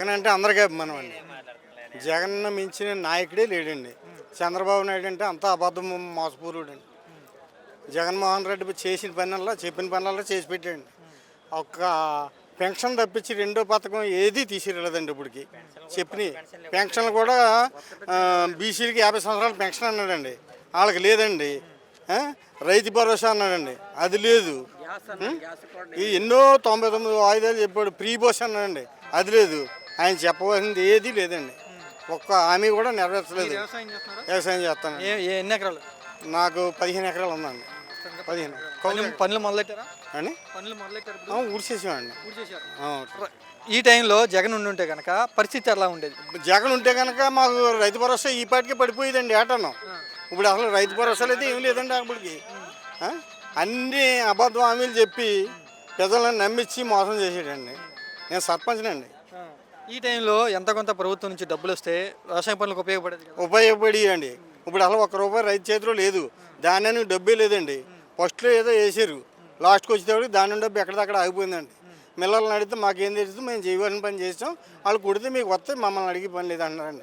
జగన్ అంటే అందరికీ అభిమానం అండి. జగన్ మించిన నాయకుడే లేడండి. చంద్రబాబు నాయుడు అంటే అంతా అబద్ధం మోసపూరుడు అండి. జగన్మోహన్ రెడ్డి చేసిన పనుల్లో చెప్పిన పనుల్లో చేసి పెట్టండి. ఒక్క పెన్షన్ తప్పించి రెండో పథకం ఏది తీసిరలేదండి ఇప్పటికి. చెప్పిన పెన్షన్లు కూడా బీసీలకి 50 సంవత్సరాల పెన్షన్ అన్నాడండి, వాళ్ళకి లేదండి. రైతు భరోసా అన్నాడండి, అది లేదు. ఈ ఎన్నో 99 వాయిదాలు చెప్పాడు. ప్రీ బస్ అన్నాడండి, అది లేదు. ఆయన చెప్పవలసింది ఏది లేదండి. ఒక్క హామీ కూడా నెరవేర్చలేదు. వ్యవసాయం చేస్తాను. ఎన్ని ఎకరాలు? నాకు 15 ఎకరాలు ఉందండి. 15 పనులు మొదలెట్టారా అండి. పనులు మొదలెట్టారు? ఊడ్చేసామండి. ఈ టైంలో జగన్ ఉండుంటే కనుక పరిస్థితి ఎలా ఉండేది? జగన్ ఉంటే కనుక మాకు రైతు భరోసా ఈ పాటికే పడిపోయేదండి ఏటను. ఇప్పుడు అసలు రైతు భరోసాలు అయితే ఏం లేదండి అప్పటికి. అన్ని అబద్ధ హామీలు చెప్పి ప్రజలను నమ్మించి మోసం చేసాడండి. నేను సర్పంచ్నండి. ఈ టైంలో ఎంత కొంత ప్రభుత్వం నుంచి డబ్బులు వస్తే వ్యవసాయ పనులకు ఉపయోగపడేది కదా? ఉపయోగపడి అండి. ఇప్పుడు అసలు ₹1 రైతు చేతిలో లేదు. దాని డబ్బే లేదండి. ఫస్ట్లో ఏదో వేసారు, లాస్ట్కి వచ్చేటప్పుడు దాని డబ్బు ఎక్కడిదక్కడ ఆగిపోయిందండి. మిల్లర్లను అడిగితే మాకేం తెలుస్తుంది, మేము చేయవలసిన పని చేస్తాం, వాళ్ళు కుడితే మీకు వస్తే మమ్మల్ని అడిగే పని లేదంటున్నారండి.